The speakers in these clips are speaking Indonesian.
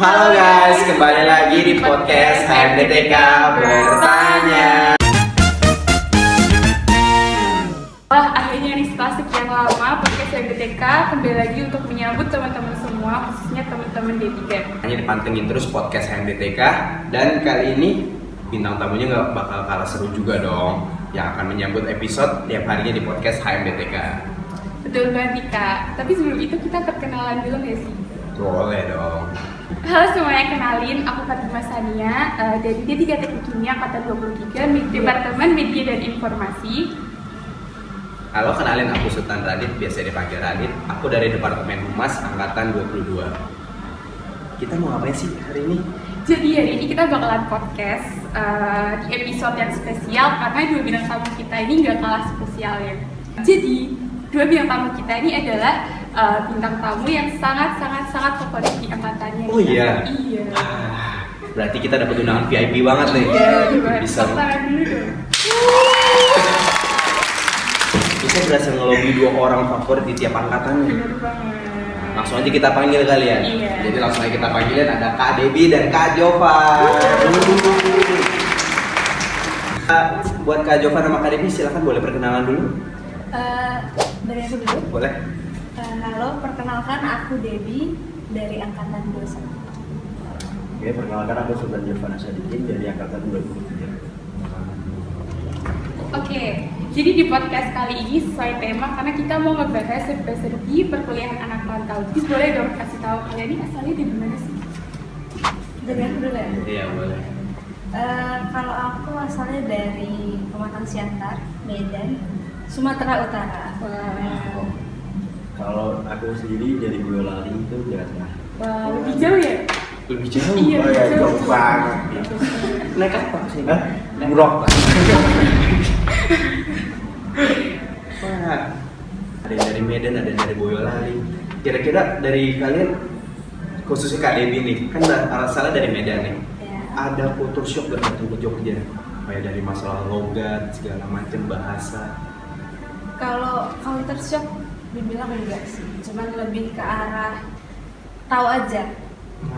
Halo guys, kembali lagi di podcast HMDTK Bertanya. Wah, akhirnya nih setelah sekian lama podcast HMDTK kembali lagi untuk menyambut teman-teman semua, khususnya teman-teman D3. Hanya dipantengin terus podcast HMDTK, dan kali ini bintang tamunya nggak bakal kalah seru juga dong, yang akan menyambut episode tiap harinya di podcast HMDTK. Betul banget nih Kak, tapi sebelum itu kita perkenalan dulu nggak sih? Boleh dong. Halo semuanya, kenalin, aku Fatimah Sania dari D3 Teknik Kimia Angkatan 23, Departemen Media dan Informasi. Halo, kenalin aku Sultan Radit, biasa dipanggil Radit. Aku dari Departemen Humas Angkatan 22. Kita mau ngapain sih hari ini? Jadi hari ini kita bakalan podcast di episode yang spesial karena dua bintang tamu kita ini nggak kalah spesial ya. Jadi dua bintang tamu kita ini adalah bintang tamu yang sangat favorit di angkatannya. Oh iya? Iya. Berarti kita dapat undangan VIP banget nih. Iya, Bisa. tepuk tangan dulu dong. Bisa berhasil ngelobi dua orang favorit di tiap angkatannya. Bener banget. Langsung aja kita panggil kalian. Iya. Jadi langsung aja kita panggilin, ada Kak Debbie dan Kak Jova. Buat Kak Jova sama Kak Debbie silahkan boleh perkenalan dulu. Dari aku dulu. Boleh. Halo, perkenalkan aku Debbie dari angkatan 21. Oke, perkenalkan aku Sultan Jovana Sadikin dari angkatan 23. Oke, jadi di podcast kali ini sesuai tema karena kita mau ngebahas serba-serbi perkuliahan anak rantau. Jadi boleh dong kasih tahu kalian ini asalnya dari mana sih? Dari aku dulu ya. Iya boleh. Kalau aku asalnya dari Pematang Siantar, Medan, Sumatera Utara. Wow, Kalau aku sendiri dari Boyolali itu Jawa Tengah. wow, lebih jauh ya? Lebih jauh. Iya, Oh ya, jauh. jauh banget. Naik apa sih? Hah? Murok. Wah. Ada yang dari Medan, ada yang dari Boyolali. Kira-kira dari kalian, khususnya Kak Debbie nih, kan asalnya dari Medan nih. Ya. Ada culture shock gak datang ke Jogja? Kayak dari masalah logat, segala macam bahasa. Kalau counter shock dibilang enggak sih, cuman lebih ke arah tahu aja.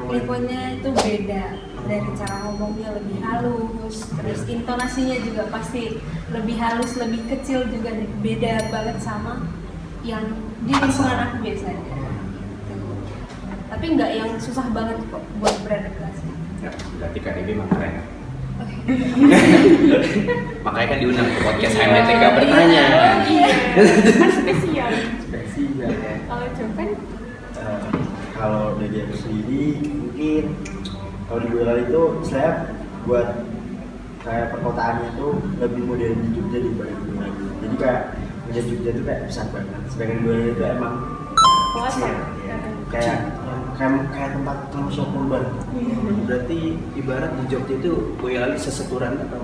Lingkungannya itu beda, dari cara ngomongnya lebih halus, terus intonasinya juga pasti lebih halus, lebih kecil juga beda banget sama yang di lingkungan aku biasanya. Gitu. Tapi nggak yang susah banget kok buat beradaptasi. Ya, berarti Kak Debbie mah keren. Oke. Makanya kan diundang ke podcast HMDTK Bertanya. Iya, kan spesial. Spesial ya. Kalau Jovan, Kalau dari aku sendiri mungkin kalau di Boyolali itu saya buat kayak perkotaannya tuh lebih modern di Jogja daripada di Boyolali. Jadi kayak menjadi Jogja itu kayak besar banget. Sedangkan di Boyolali itu emang Pelosok. ya. Kayak tempat pelosok urban. Berarti ibarat di Jogja itu Boyolali seseturan atau?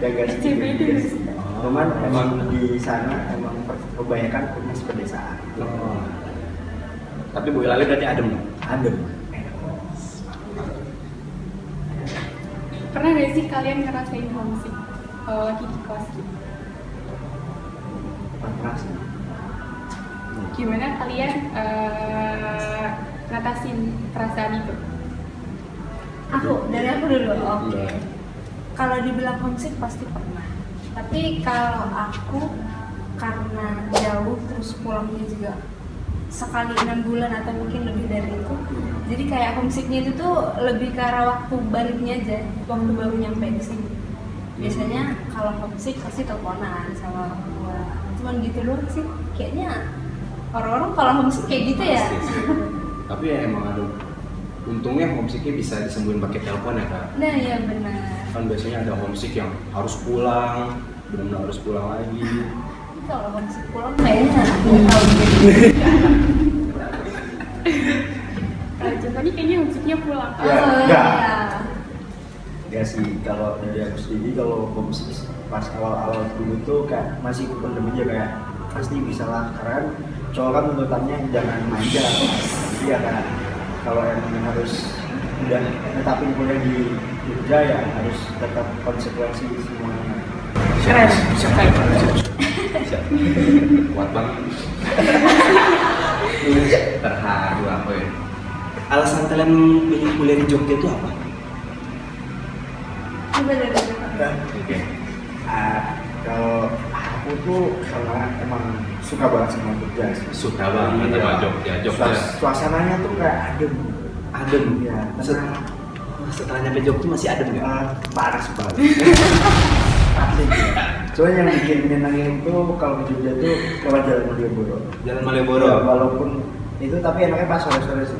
yang gak SCBD sedikit. sih. Cuman emang di sana emang kebanyakan komunitas pedesaan. Oh. Tapi Boyolali berarti adem. Adem. pernah nggak sih kalian ngerasain homesick kalau lagi di kos gitu? Pernah sih. Gimana kalian ngatasin perasaan itu? Dari aku dulu. Oke. Iya. Kalau dibilang homesick pasti pernah. Tapi kalau aku karena jauh terus pulangnya juga sekali 6 bulan atau mungkin lebih dari itu. Jadi kayak homesicknya itu tuh lebih ke arah waktu baliknya aja, waktu baru nyampe di sini. Biasanya kalau homesick pasti teleponan sama orang tua. Cuman gitu doang sih. Kayaknya orang-orang kalau homesick kayak gitu ya. Pasti sih. Tapi ya emang ada untungnya homesicknya bisa disembuhin pakai telepon ya Kak. Nah ya benar. Kan biasanya ada homesick yang harus pulang, benar-benar harus pulang lagi. Kalau homesick pulang kayaknya nggak tahu gitu. Kalau Jovan ini kayaknya homesicknya pulang. Ya, Oh, enggak. iya. Ya sih, kalau dari aku sendiri kalau homesick pas awal-awal dulu tuh kayak masih pendem aja kayak pasti bisa lah, karena kan cowok kan tuntutannya jangan manja. Jadi ya kayak kalau emang harus udah netapin kuliah di Jogja ya harus tetap konsekuensi semuanya. Keren. Kuat banget. Terharu aku ya. alasan kalian milih kuliah di Jogja itu apa? Coba dari Oke. Kalau aku tuh karena emang suka banget sama Jogja sih. Suka banget Iya. sama Jogja. Suasananya tuh kayak adem. Adem. Ya, Setelah nyampe Jogja masih adem nggak? panas banget. Asli. Soalnya yang bikin menyenangin itu kalau ke Jogja tuh lewat Jalan Malioboro. Jalan Malioboro. Ya, walaupun itu tapi enaknya pas sore-sore sih.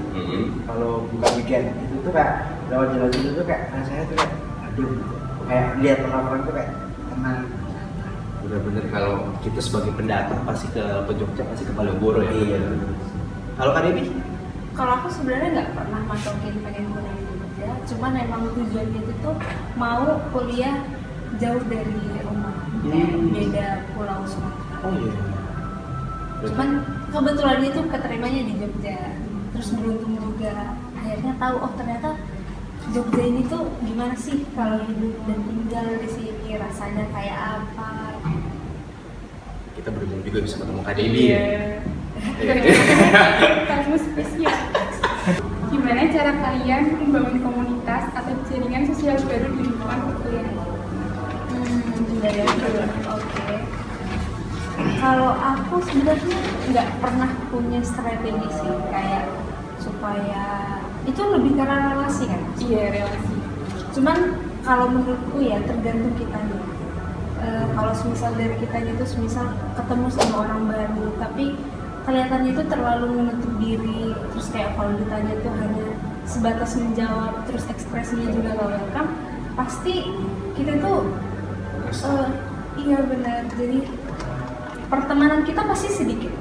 Kalau bukan weekend itu tuh kayak lewat jalan itu tuh kayak rasanya tuh kayak adem gitu. Kayak lihat orang-orang tuh kayak tenang. Bener-bener kalau kita sebagai pendatang pasti ke Jogja pasti ke Malioboro ya. Iya. Kalau Kak Devi? Kalau aku sebenarnya nggak pernah matokin pengen kuliah di Jogja, cuman emang tujuannya itu tuh mau kuliah jauh dari rumah, kayak beda pulau Sumatera. Oh iya. Cuman kebetulan itu keterimanya di Jogja, terus beruntung juga akhirnya tahu oh ternyata Jogja ini tuh gimana sih kalau hidup dan tinggal di sini rasanya kayak apa. Kita beruntung juga bisa ketemu Kak Devi ya. Kamu spesial. Gimana cara kalian membangun komunitas atau jaringan sosial baru di lingkungan perkuliahan? Dari aku, oke. Kalau aku sebenarnya nggak pernah punya strategi sih kayak supaya itu lebih karena relasi kan. Iya, relasi. Cuman kalau menurutku ya tergantung kitanya. Kalau semisal dari kitanya itu semisal ketemu sama orang baru tapi kelihatannya itu terlalu menutup diri, terus kayak kalau ditanya tuh hanya sebatas menjawab, terus ekspresinya juga gak welcome, pasti kita tuh iya benar, jadi pertemanan kita pasti sedikit.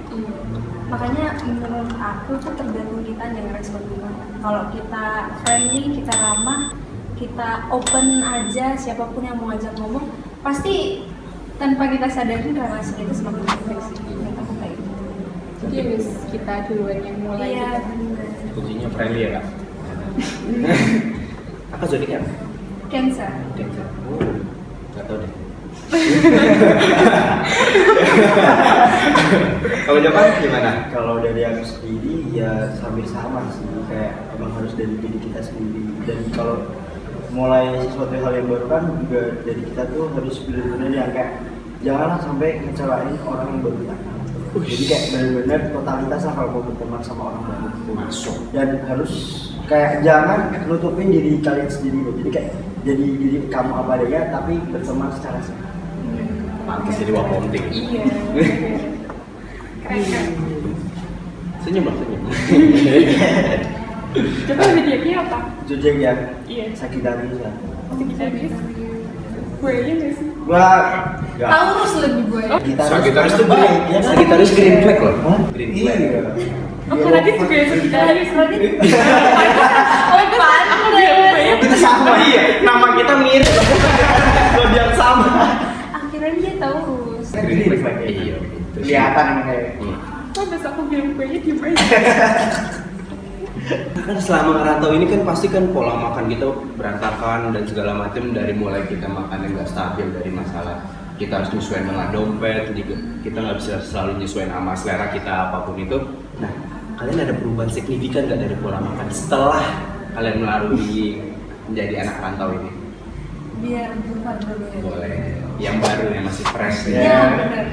Makanya menurut aku tuh tergantung kita yang respon gimana. Kalau kita friendly, kita ramah, kita open aja, siapapun yang mau ngajak ngomong, pasti tanpa kita sadarin relasi kita semakin baik sih. Menurut aku kayak gitu. Jadi harus kita duluan yang mulai. Iya, gitu. benar. Kuncinya friendly ya Kak? Apa zodiak? Cancer. Cancer. Oh, nggak tahu deh. Kalau Japan gimana? Kalau dari aku sendiri ya hampir sama sih, kayak emang harus dari diri kita sendiri. Dan kalau mulai sesuatu hal yang baru kan juga dari kita tuh harus benar-benar yang kayak janganlah sampai ngecewain orang yang baru kita kenal. Jadi kayak benar-benar totalitas lah kalau mau berteman sama orang baru. Masuk. Dan harus kayak jangan nutupin diri kalian sendiri loh. Jadi kayak jadi diri kamu apa adanya tapi berteman secara sehat. Pantas jadi waponting. Iya. Keren. Senyum lah, senyum. Coba zodiaknya apa? Zodiak ya. Iya. Sagittarius ya. Sagittarius. Gue aja nggak sih? Gua enggak. Taurus lebih gue. Sagittarius tuh baik. Ya, Sagittarius green flag loh. Hah? Green flag. Iya. Oh, Radit juga ya Sagittarius. Radit. Oh, pan. Aku udah. Kita sama iya. Nama kita mirip. Zodiak sama. Akhirnya dia Taurus. Green flag ya. Iya. Kelihatan emang kayak. Kok pas aku bilang gue aja diem aja. Kan selama ngerantau ini kan pasti kan pola makan kita berantakan dan segala macam, dari mulai kita makan yang nggak stabil, dari masalah kita harus nyesuaiin dengan dompet, juga kita nggak bisa selalu nyesuaiin sama selera kita apapun itu. Nah, kalian ada perubahan signifikan nggak dari pola makan setelah kalian melalui menjadi anak rantau ini? Biar bukan dulu ya. Boleh. Yang baru yang masih fresh Iya. ya. Iya, benar.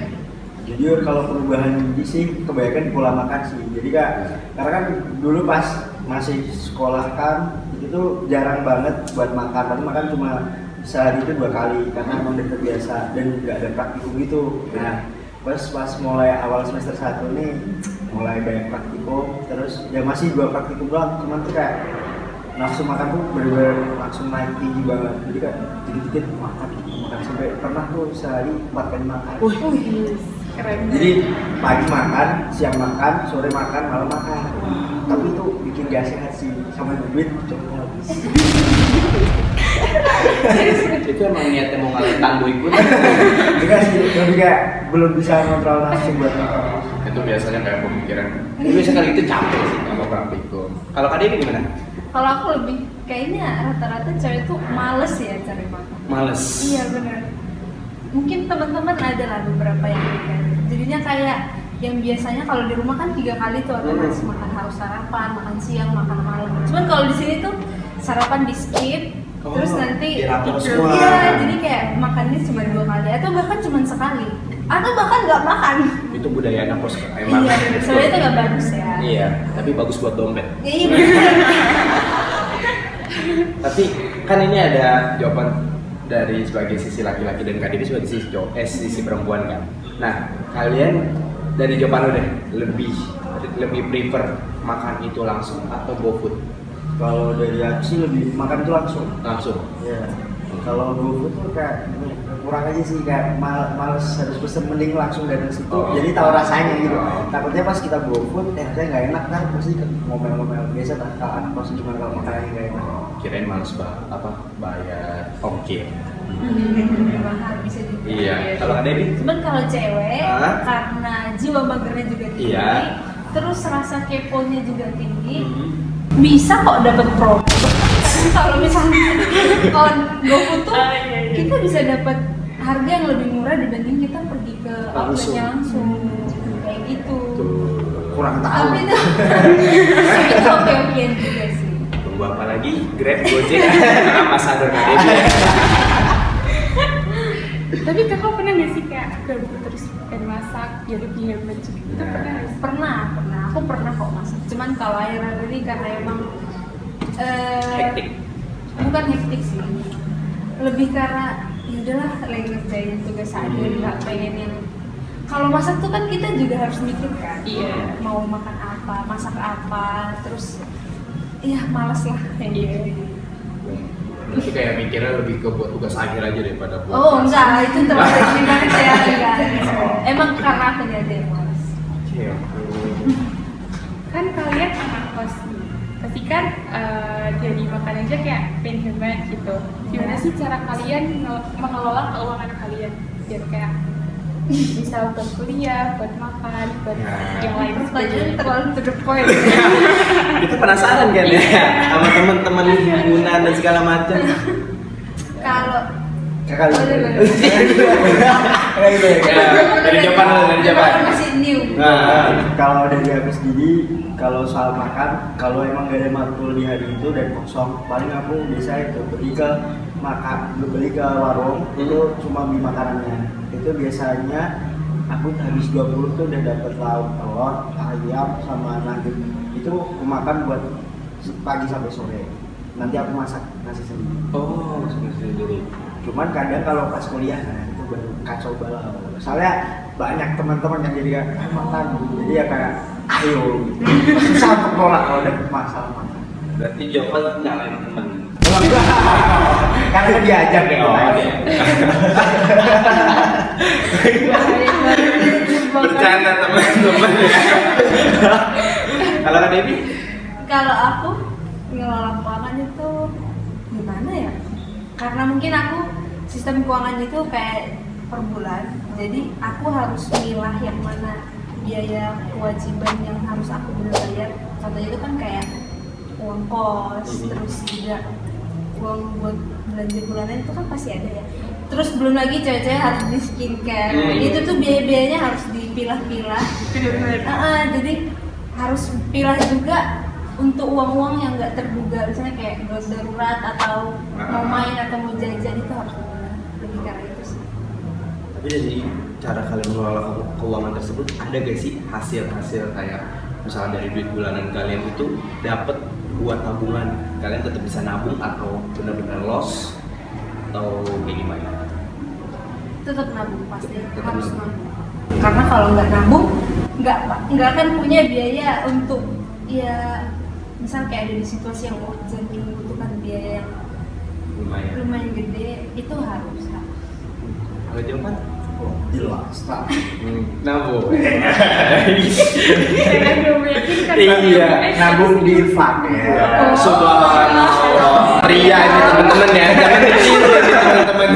Jujur kalau perubahan ini sih kebanyakan di pola makan sih. Jadi kak, karena kan dulu pas masih sekolah kan itu tuh jarang banget buat makan. Tapi makan cuma sehari itu 2 kali karena emang udah terbiasa dan nggak ada praktikum gitu. Nah, pas mulai awal semester 1 nih mulai banyak praktikum, terus ya masih 2 praktikum doang. Cuman tuh kayak nafsu makan tuh bener-bener langsung naik tinggi banget. Jadi kayak dikit-dikit makan sampai pernah tuh sehari 4 kali makan. Keren. Jadi pagi makan, siang makan, sore makan, malam makan. Tapi itu bikin gak sehat sih, sama duit coba habis. Itu emang niatnya mau ngalahin tangguh ikut. Enggak sih, lebih kayak belum bisa kontrol nafsu buat makan. Itu biasanya kayak pemikiran. Ini biasanya kali itu capek sih sama praktikum. Kalau Kak Devi gimana? Kalau aku lebih kayaknya rata-rata cewek tuh males ya cari makan. Males. Iya benar. Mungkin teman-teman ada lah beberapa yang kan. Jadinya kayak yang biasanya kalau di rumah kan 3 kali tuh otomatis makan, harus sarapan, makan siang, makan malam. Cuman kalau di sini tuh sarapan di skip, terus nanti diatur semua. iya, jadi kayak makannya cuma 2 kali atau bahkan cuma sekali atau bahkan nggak makan. Itu budaya anak kos emang. Iya, soalnya itu nggak bagus ya. Iya, tapi bagus buat dompet. Iya bener. Tapi kan ini ada jawaban dari sebagai sisi laki-laki dan Kak Devi sebagai sisi perempuan kan. Nah, kalian dari jawaban lo deh lebih prefer makan itu langsung atau GoFood? Kalau dari aku sih lebih makan itu langsung. Langsung. Ya. Kalau GoFood tuh kayak kurang aja sih, kayak males harus pesen, mending langsung dari situ. Oh. Jadi tahu rasanya gitu. Oh. Takutnya pas kita GoFood ternyata nggak enak kan, pasti ngomel-ngomel biasa kan. Kalau anak kos cuma kalau makanannya nggak enak. Kirain males bayar ongkir. Mahal bisa juga. Iya. Kalau Kak Devi? Cuman kalau cewek Hah? karena jiwa magernya juga tinggi, Iya. terus rasa keponya juga tinggi, Mhm. bisa kok dapat promo. Kalau misalnya on GoFood tuh Iya. kita bisa dapat harga yang lebih murah dibanding kita pergi ke outletnya langsung kayak gitu. Kurang tahu. Tapi itu oke-okean juga sih. Tunggu apa lagi? Grab, Gojek, ambasador Kak Devi. Tapi kakak pernah nggak sih kayak gabut terus pengen masak ya lebih hebat juga? Itu pernah nggak sih? Pernah. Aku pernah kok masak. Cuman kalau akhir-akhir ini karena emang Hektik. bukan hektik sih, lebih karena ya udahlah lagi ngerjain tugas aja, nggak pengen yang kalau masak tuh kan kita juga harus mikir kan, Iya. mau makan apa, masak apa, terus ya malas lah kayak gitu. Berarti kayak mikirnya lebih ke buat tugas akhir aja daripada buat Oh masak. enggak, itu terlalu ekstrim banget ya, enggak. Emang karena aku aja yang malas. Oke, oke. Kan kalian anak kos nih, pasti kan jadi makan aja kayak pengen hemat gitu. Gimana sih cara kalian mengelola keuangan kalian biar kayak misal buat kuliah, buat makan, buat Nah. yang lain Pertanyaan sebagainya. terlalu to the point. Itu penasaran kan ya Iya. sama teman-teman himpunan dan segala macam. Kalau Kakak Boleh, boleh. Kayak gitu ya. Dari jawaban lo, dari jawaban. Aku masih new. Nah, Kalau dari aku sendiri, kalau soal makan, kalau emang gak ada matkul di hari itu dan kosong, paling aku bisa itu beli ke warung, itu cuma beli makanannya. Itu biasanya aku habis 20 tuh udah dapet lauk telur, ayam sama nugget. Itu aku makan buat pagi sampai sore. Nanti aku masak nasi sendiri. oh, sendiri. Cuman kadang kalau pas kuliah, nah itu baru kacau balau. Soalnya banyak teman-teman yang jadi kayak makan gitu. Jadi ya kayak ayo gitu. Susah untuk nolak kalau ada masalah makan. Berarti jawaban nyalain teman. Karena kan diajak ya. Oh, iya. Bercanda teman-teman. Kalau Kak Devi? Kalau aku ngelola keuangan itu gimana ya? Karena mungkin aku sistem keuangan itu kayak per bulan, jadi aku harus milah yang mana biaya kewajiban yang harus aku benar bayar. Contohnya itu kan kayak uang kos, terus juga uang buat belanja bulanan itu kan pasti ada ya. Terus belum lagi cewek-cewek harus beli skincare, itu tuh biaya-biayanya harus dipilah-pilah. Jadi harus pilah juga untuk uang-uang yang nggak terduga, misalnya kayak darurat atau mau main atau mau jajan, itu harus dipilah. Lebih karena itu sih. Tapi dari cara kalian mengelola keuangan tersebut, ada gak sih hasil-hasil kayak misalnya dari duit bulanan kalian itu dapat buat tabungan, kalian tetap bisa nabung atau benar-benar loss atau kayak gimana? Tetap nabung, pasti Tetap harus nabung. nabung. Karena kalau nggak nabung, nggak akan punya biaya untuk ya misal kayak ada di situasi yang urgent membutuhkan biaya yang lumayan gede, itu harus. Kalau jawaban? Oh, jelas. Nabung. Saya belum meyakinkan. Iya, Nabung di infak ya. Subhanallah. Ria ini teman-teman ya, jangan ditiru ini teman-teman.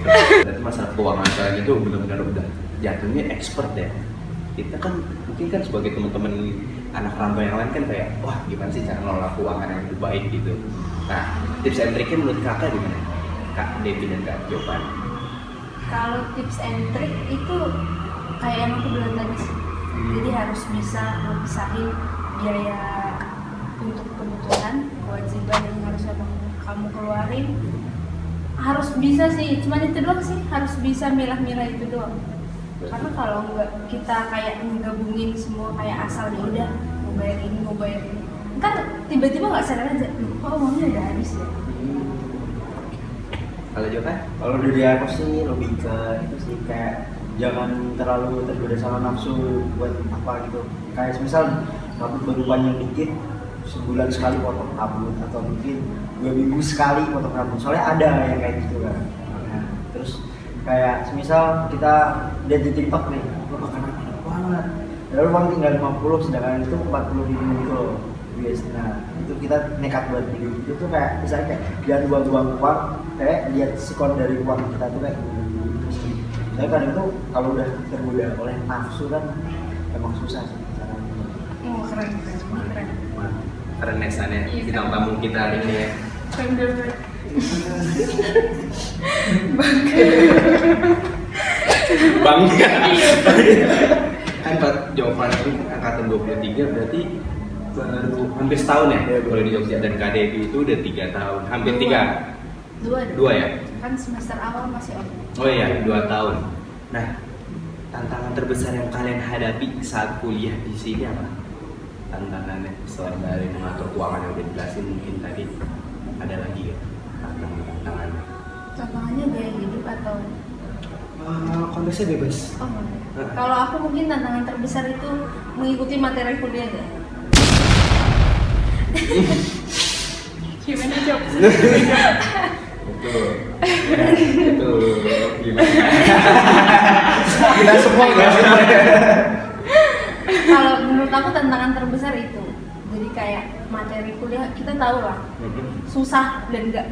Berarti masalah keuangan kalian itu benar-benar udah jatuhnya expert ya. Kita kan mungkin kan sebagai teman-teman anak rantau yang lain kan kayak wah gimana sih cara ngelola keuangan yang lebih baik gitu. Nah tips and triknya menurut kakak gimana? Kak Devi dan Kak Jovan. Kalau tips and trick itu kayak yang aku bilang tadi sih. Jadi harus bisa mepisahin biaya untuk kebutuhan, kewajiban yang harus kamu keluarin. Harus bisa sih, cuman itu doang sih, harus bisa milah-milah itu doang. Karena kalau nggak kita kayak menggabungin semua kayak asal ya udah mau bayar ini mau bayar ini, ntar tiba-tiba nggak sadar aja, kok uangnya udah habis ya. Kalau Jokan? Kalau dari aku sih lebih ke itu sih, kayak jangan terlalu tergoda sama nafsu buat apa gitu. Kayak misal rambut baru panjang dikit, sebulan sekali potong rambut, atau mungkin 2 minggu sekali potong rambut. Soalnya ada yang kayak gitu kan. Nah, terus kayak misal kita lihat di TikTok nih, lo makanan enak banget, lalu uang tinggal 50, sedangkan itu 40.000 gitu loh. Yes, nah itu kita nekat buat beli itu tuh kayak misalnya kayak jangan buang-buang uang, kayak lihat sikon dari uang kita tuh kayak gitu sih. Tapi kadang tuh kalau udah tergoda oleh nafsu kan emang susah sih caranya. Keren. Keren nesannya Iya, bintang tamu kita hari ini ya. Keren banget. Bangga. Iya. Kan Pak Jovan itu angkatan 23 berarti baru hampir setahun ya kalau di Jogja, dan Kak Devi itu udah 3 tahun, hampir 3. Dua ya? Kan semester awal masih on. Oh iya, 2 tahun. Nah, tantangan terbesar yang kalian hadapi saat kuliah di sini apa? Tantangannya selain dari mengatur keuangan yang udah dijelasin mungkin tadi, ada lagi ya tantangannya? Tantangannya biaya hidup atau Konteksnya bebas. oh, kalau aku mungkin tantangan terbesar itu mengikuti materi kuliah ya. Gimana jawab? Betul. Betul. Gimana? Kita semua nggak sih? Kalau menurut aku tantangan terbesar itu, jadi kayak materi kuliah kita tahu lah susah dan nggak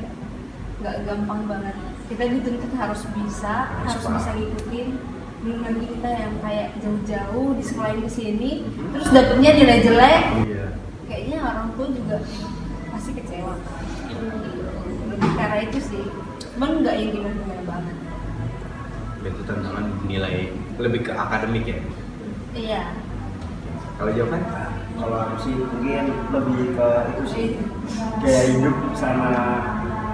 gampang banget. Kita dituntut harus bisa ngikutin. Belum lagi kita yang kayak jauh-jauh di sekolahin ke sini, terus dapetnya nilai jelek. Iya. Kayaknya orang tua juga pasti kecewa. Lebih karena itu sih, cuman nggak yang gimana banget. Itu tantangan nilai lebih ke akademik ya. Iya. Kalau jawaban? Kalau aku sih mungkin lebih ke itu sih, gaya hidup sama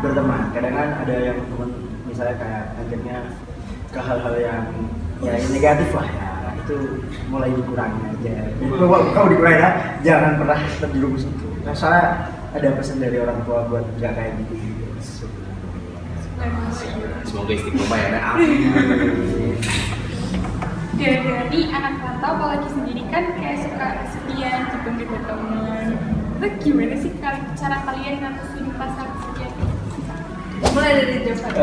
berteman. Kadang kan ada yang teman misalnya kayak akhirnya ke hal-hal yang ya yang negatif lah ya, itu mulai dikurangi aja. Kalau dikurangi ya, jangan pernah terjerumus itu. Nah, soalnya ada pesan dari orang tua buat nggak kayak gitu. Semoga istiqomah ya. Amin. Dari anak rantau apalagi sendiri kan kayak suka kesepian gitu gitu teman. Itu gimana sih cara kalian ngatasin rasa kesepian? Mulai dari jawaban.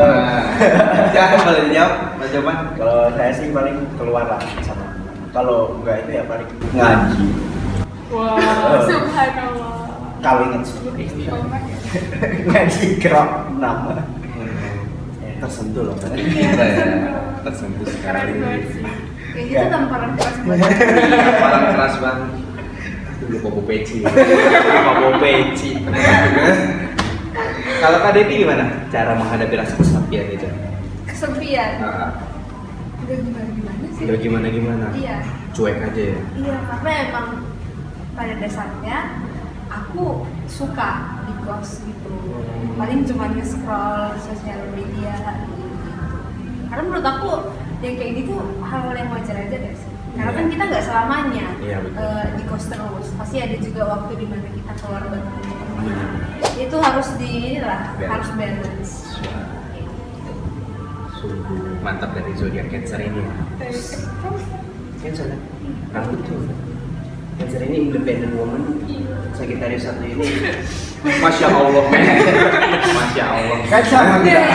Jangan boleh dijawab, Mas Jovan. Kalau saya sih paling keluar lah sama. Kalau enggak itu ya paling ngaji. Wow, subhanallah. Kalau ingat sih Istiqomah ya. ngaji kerap nama. Tersentuh loh kan? Iya, Tersentuh Keren sekali. banget sih. Kayak gitu tamparan keras banget. Orang keras banget. Dulu Popo Peci. Popo Peci. Kalau Kak Devi gimana cara menghadapi rasa kesepian itu? Kesepian. Nah, Udah gimana sih? ya gimana? Iya. Cuek aja ya. Iya, karena emang pada dasarnya aku suka di kos gitu. Paling cuma nge-scroll sosial media gitu. Karena menurut aku yang kayak gitu hal-hal yang wajar aja deh sih. Karena kan kita nggak selamanya Iya, betul. di kos terus. Pasti ada juga waktu di mana kita keluar bareng teman. Itu harus harus balance. Sungguh mantap dari zodiak Cancer ini ya. Cancer kan? Rambut tuh. Cancer ini independent woman. Sagittarius satu ini. Masya Allah, men. Masya Allah. Kan sama kita.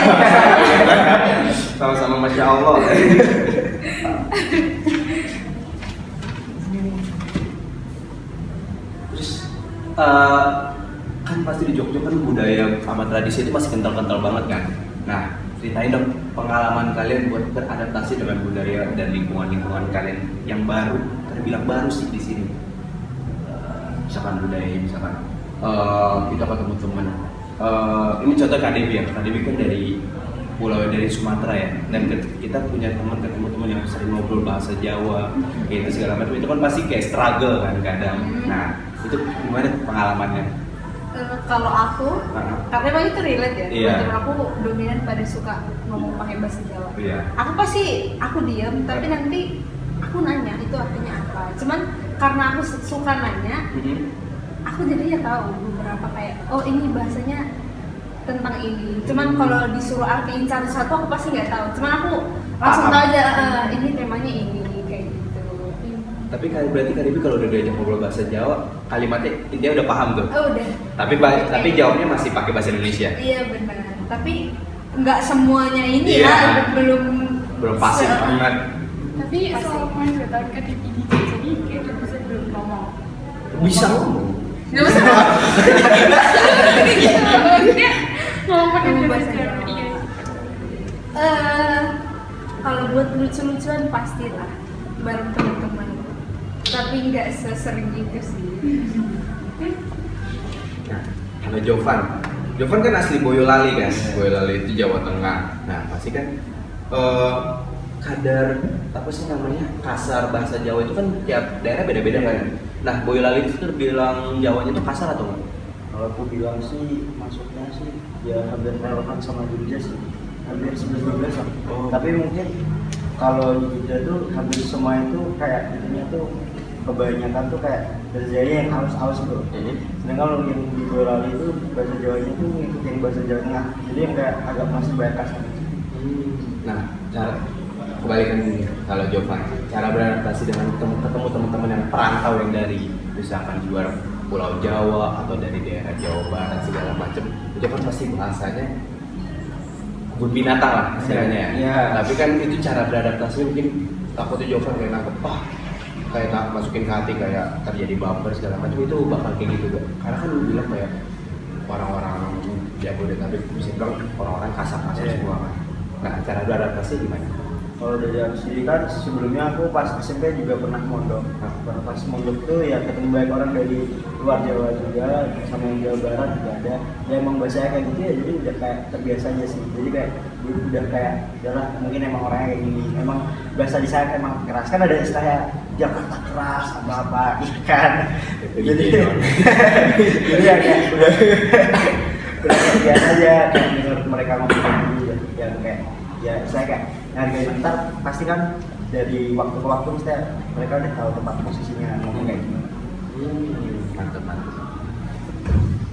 Sama-sama Masya Allah. Terus kan pasti di Jogja kan budaya sama tradisi itu masih kental-kental banget kan. Nah, ceritain dong pengalaman kalian buat beradaptasi dengan budaya dan lingkungan kalian yang baru, terbilang baru sih di sini. Misalkan budaya, kita ketemu teman. Ini contoh Kak Devi ya. Kak Devi kan dari pulau dari Sumatera ya, dan kita punya teman yang sering ngobrol bahasa Jawa, gitu segala macam, itu kan pasti kayak struggle kan kadang. Nah itu gimana pengalamannya? Kalau aku, karena emang itu relate ya, Iya. temen aku dominan pada suka ngomong pakai bahasa Jawa. Iya. Aku diam, tapi nanti aku nanya itu artinya apa. Cuman karena aku suka nanya, aku jadinya tahu beberapa kayak, oh ini bahasanya tentang ini. Cuman kalau disuruh artiin satu-satu aku pasti nggak tahu. Cuman aku langsung Paham. tahu aja ini temanya ini kayak gitu. Tapi berarti Kak Devi kalau udah diajak ngobrol bahasa Jawa, kalimatnya intinya udah paham tuh. Oh udah. Tapi jawabnya masih pakai bahasa Indonesia. Iya benar. Tapi nggak semuanya ini Iya. ya belum Pasti se- banget. Tapi selama 2 tahun ke TV jadi kayak udah bisa belum ngomong. Bisa ngomong. Nggak usah. Gitu, maksudnya ngomong pakai Ngomong bahasa bahasa Jawa. Jawa. Iya. Kalau buat lucu-lucuan pastilah bareng teman-teman. Tapi nggak sesering itu sih. Nah, kalau Jovan kan asli Boyolali kan, Boyolali itu Jawa Tengah. Nah pasti kan kadar apa sih namanya kasar bahasa Jawa itu kan tiap daerah beda-beda kan. Nah Boyolali itu terbilang Jawanya itu kasar atau enggak? Kalau aku bilang sih masuknya sih ya hampir relevan sama Jogja sih, hampir 11-12 lah. Tapi mungkin kalau di Jogja tuh hampir semua itu kayak intinya tuh kebanyakan tuh kayak bahasa Jawanya yang halus-halus gitu. Sedangkan kalau yang di Boyolali itu bahasa Jawanya tuh ngikutin bahasa Jawa Tengah, jadi yang kayak agak masih banyak kasar. Nah cara kebalikan ini kalau Jovan, cara beradaptasi dengan ketemu teman-teman yang perantau yang dari misalkan di luar Pulau Jawa atau dari daerah Jawa Barat segala macam, Jovan pasti bahasanya kebun binatang lah istilahnya ya. Iya. Tapi kan itu cara beradaptasinya mungkin takutnya Jovan kayak nangkep kayak masukin ke hati kayak terjadi baper segala macam, itu bakal kayak gitu gak? Karena kan lu bilang kayak orang-orang Jabodetabek bisa bilang orang-orang kasar-kasar semua kan. Nah cara beradaptasi gimana? Kalau dari aku sendiri kan sebelumnya aku pas SMP juga pernah mondok. Nah, pas mondok tuh ya ketemu banyak orang dari luar Jawa juga, sama yang Jawa Barat juga ada. Ya emang bahasanya kayak gitu ya, jadi udah kayak terbiasa aja sih. Jadi kayak udah kayak udahlah mungkin emang orangnya kayak gini. Emang bahasa di sana emang keras, kan ada istilahnya Jakarta keras apa-apa gitu kan. Jadi jadi ya kayak udah biasa aja kayak denger mereka ngomong gitu ya kayak ya saya kayak hargain ntar pasti kan dari waktu ke waktu mesti mereka udah tahu tempat posisinya ngomong kayak gimana. Mantap.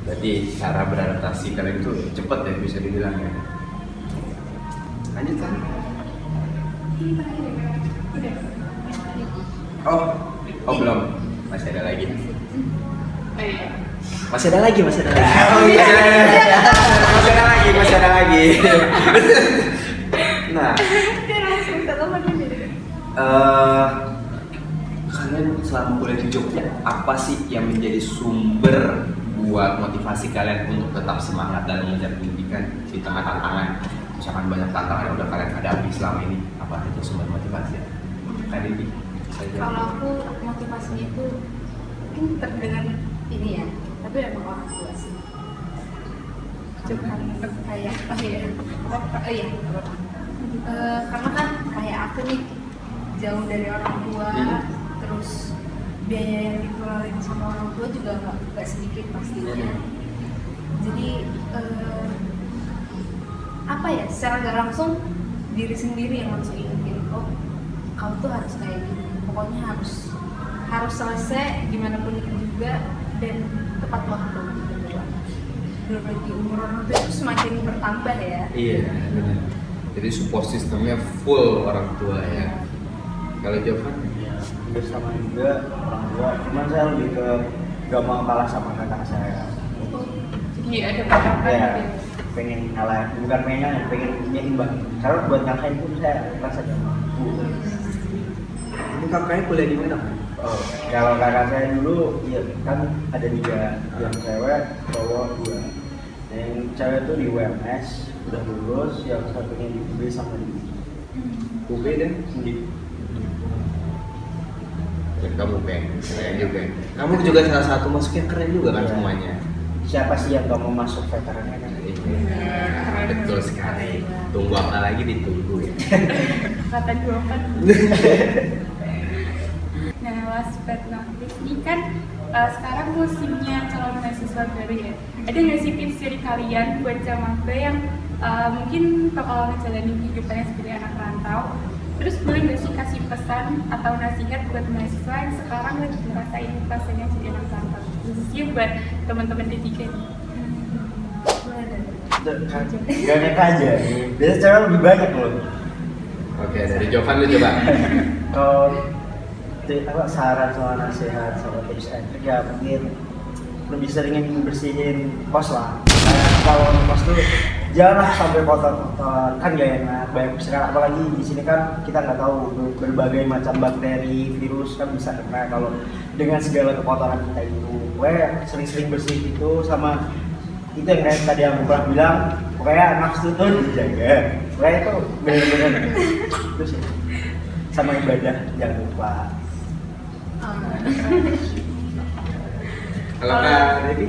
Berarti cara beradaptasi kalian itu cepet ya bisa dibilang ya. Lanjut kan? Oh belum, masih ada lagi. Oh iya. Masih ada lagi. Masih ada lagi. Nah, kalian selama kuliah di Jogja apa sih yang menjadi sumber buat motivasi kalian untuk tetap semangat dan mengejar pendidikan di tengah tantangan? Misalkan banyak tantangan yang udah kalian hadapi selama ini, apa itu sumber motivasi? Kak Devi, Kalau aku motivasinya itu mungkin terdengar ini ya, tapi emang orang tua sih. Cuman kayak karena kan kayak aku nih jauh dari orang tua, terus biaya yang dikeluarin sama orang tua juga nggak sedikit pastinya. Jadi apa ya, secara nggak langsung diri sendiri yang langsung ingetin, oh kamu tuh harus kayak gini, pokoknya harus selesai gimana pun itu juga dan tepat waktu gitu. Belum lagi umur orang tua itu semakin bertambah ya. Iya, benar. Jadi support sistemnya full orang tua ya. Kalau Jovan? Ya, hampir sama juga orang tua, cuman saya lebih ke gak mau kalah sama kakak saya. Jadi ada beberapa Ya, gitu. pengen ngalah, bukan pengen imbang. Karena buat ngalahin pun saya rasa gak mampu. Ini kakaknya kuliah di mana kan? Oh, kalau kakak saya dulu, ya kan ada 3, yang cewek, cowok 2. Yang cewek tuh di UMS, udah lulus, yang satunya di UB sama di UB dan di dan kamu keren juga. Kamu juga salah satu masuk yang keren juga kan semuanya. Siapa sih yang gak mau masuk veterannya kan? Betul sekali. Tunggu apa lagi ditunggu ya. Kata 24. Nah, last but not least ini kan sekarang musimnya calon mahasiswa baru ya. Ada nggak sih tips dari kalian buat maba yang mungkin bakal ngejalanin kehidupannya sebagai anak rantau? Terus boleh nggak sih kasih pesan atau nasihat buat mahasiswa yang sekarang lagi ngerasain rasanya jadi anak rantau? Khususnya buat teman-teman D3 nih. Gak enak aja. Biasanya cewek lebih banyak loh. Oke, dari Jovan lu coba. Kalau saran sama nasihat sama tips and trik ya mungkin lebih seringin bersihin kos lah. Kalau kos tuh janganlah sampai kotor-kotor, kan gak enak. Banyak sekarang apalagi di sini kan kita nggak tahu berbagai macam bakteri, virus kan bisa kena kalau dengan segala kekotoran kita itu. Sering-sering bersih itu sama itu yang kayak tadi aku pernah bilang, pokoknya nafsu tuh dijaga. Pokoknya itu benar-benar itu sih. Sama ibadah jangan lupa. Kalau Kak Devi?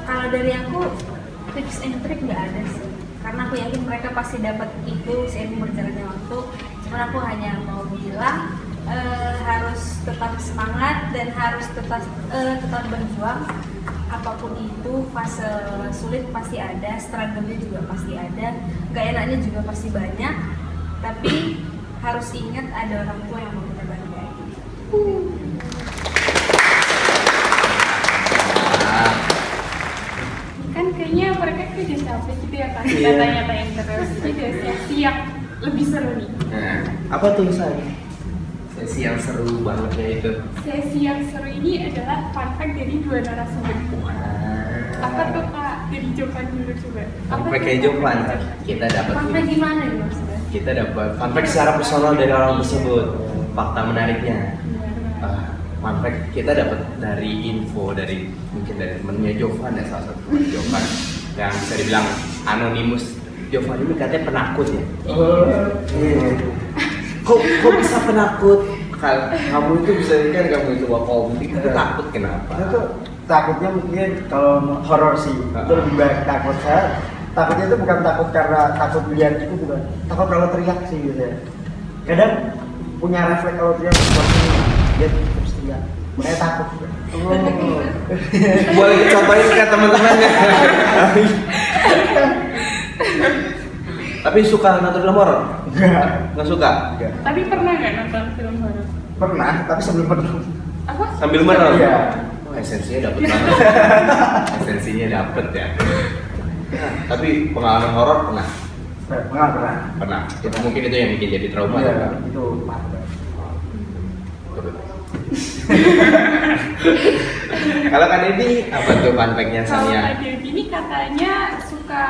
Kalau dari aku tips and trick nggak ada sih, karena aku yakin mereka pasti dapat itu seiring berjalannya waktu. Cuman aku hanya mau bilang harus tetap semangat dan harus tetap berjuang. Apapun itu, fase sulit pasti ada, struggle-nya juga pasti ada, gak enaknya juga pasti banyak. Tapi harus ingat ada orang tua yang mau kita banggain. Kan kayaknya mereka tuh udah capek gitu ya kan, Iya. tanya-tanya terus. Jadi ada sesi yang lebih seru nih. Nah, apa tuh misalnya? Sesi yang seru bangetnya itu. Sesi yang seru ini adalah fun fact dari dua narasumber. Apa tuh Kak? Dari Jovan dulu coba. Fun fact kayak Jovan, kita dapat Sampai gimana nih maksudnya? kita dapat fun fact secara personal dari orang tersebut. Fakta menariknya. Fun fact kita dapat dari info dari mungkin dari temennya Jovan ya, salah satu teman Jovan yang bisa dibilang anonimus. Jovan ini katanya penakut ya. Kok bisa penakut? Kamu itu bisa kan kamu itu wakomi, itu takut kenapa? Itu takutnya mungkin kalau horor sih, itu lebih baik takut. Saya takutnya itu bukan takut karena takut lihat itu, bukan takut kalau teriak sih gitu ya. Kadang punya refleks kalau teriak seperti dia terus teriak, makanya takut. Boleh dicobain ke teman-temannya. Tapi suka nonton film horor? Nggak suka? Enggak. Tapi pernah nggak nonton film horor? Pernah, tapi sebelum pernah. Apa? Sambil merem? Iya. Oh, esensinya dapet banget. Esensinya dapet ya. Nah, tapi pengalaman horor pernah? Pernah. Pernah. Itu mungkin itu yang bikin jadi trauma. Iya, kan? itu parah. Kalau Kak Devi, apa tuh fun fact-nya Kalau Sania? Kak Devi ini katanya suka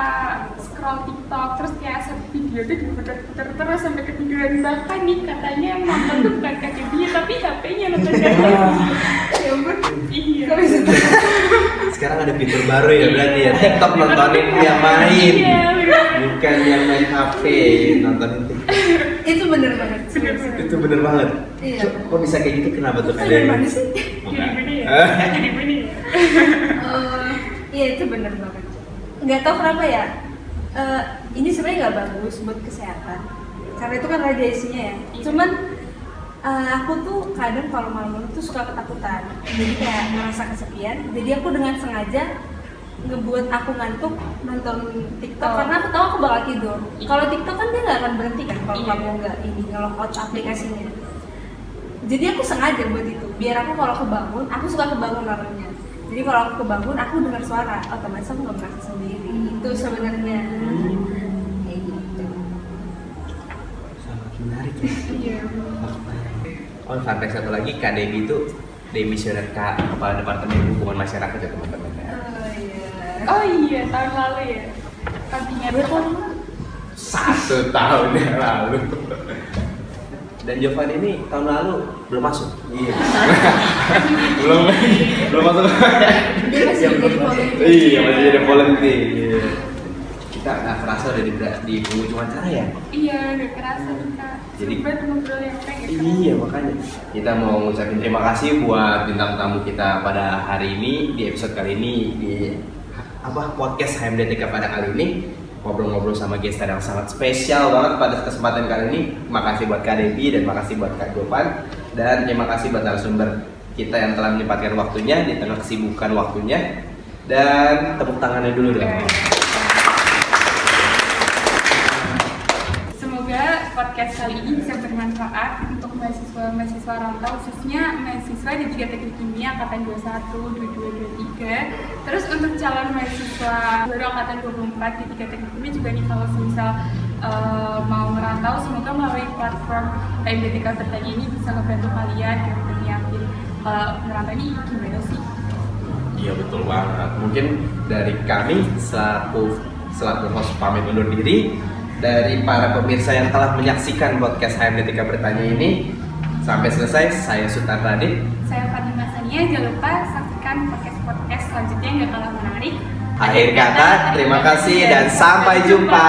scroll TikTok terus kayak satu video tuh diputar-putar terus sampai ketiduran. Bahkan nih katanya yang nonton tuh bukan Kak Devi tapi HP-nya nonton Kak Devi. Ya ampun. Iya. Sekarang ada fitur baru ya berarti ya. TikTok nontonin yang main. Iya, bener. Bukan yang main HP, nontonin TikTok. Itu bener banget. Itu bener banget. Iya. Kok bisa kayak gitu? Kenapa tuh Kak Itu dari Devi? mana sih? Jadi begini ya. Jadi begini ya. Iya itu bener banget. Nggak tahu kenapa ya. Ini sebenarnya nggak bagus buat kesehatan. Karena itu kan radiasinya ya. Cuman aku tuh kadang kalau malam-malam tuh suka ketakutan. Jadi kayak ngerasa kesepian. Jadi aku dengan sengaja ngebuat aku ngantuk nonton TikTok karena aku tahu aku bakal tidur. Kalau TikTok kan dia nggak akan berhenti kan kalau Iya. kamu nggak ini nge-logout aplikasinya. Jadi aku sengaja buat itu. Biar aku kalau kebangun, aku suka kebangun orangnya. Jadi kalau aku kebangun, aku dengar suara, otomatis aku nggak merasa sendiri. Itu sebenarnya. Kayak gitu. Sangat menarik ya. Iya. Oh, fun fact satu lagi, Kak Devi itu demisioner Kepala Departemen Hubungan Masyarakat ya teman-teman ya. Oh iya. Oh iya, tahun lalu ya. Kabinet Berapa? 1 tahun yang lalu. Dan Jovan ini tahun lalu belum masuk. Iya. belum masuk. Dia masih jadi volunteer. Iya, masih jadi volunteer. Kita nggak kerasa udah di penghujung acara ya. Iya, udah kerasa nih Kak. Jadi- Sempat ngobrol yang pengen. Iya, makanya kita mau ngucapin terima kasih buat bintang tamu kita pada hari ini di episode kali ini di podcast HMDTK pada kali ini, ngobrol-ngobrol sama gestar yang sangat spesial banget pada kesempatan kali ini. Makasih buat Kak Devi dan makasih buat Kak Govan, dan terima kasih buat narasumber kita yang telah menyempatkan waktunya di tengah kesibukan waktunya. Dan tepuk tangannya dulu dong. Semoga podcast kali ini bisa bermanfaat untuk mahasiswa rantau, khususnya mahasiswa dan juga teknik kimia angkatan 21, 22, 23. Terus untuk calon mahasiswa baru angkatan 24 di 3 teknik kimia juga nih, kalau misal mau merantau, semoga melalui platform HMDTK Bertanya ini bisa ngebantu kalian untuk nyiapin merantau ini gimana sih? Iya betul banget. Mungkin dari kami selaku host pamit undur diri. Dari para pemirsa yang telah menyaksikan podcast HMDTK Bertanya ini sampai selesai, saya Sultan Radit. Saya Fatimah Sania. Jangan lupa saksikan podcast selanjutnya yang gak kalah menarik. Akhir kata, terima kasih dan sampai jumpa.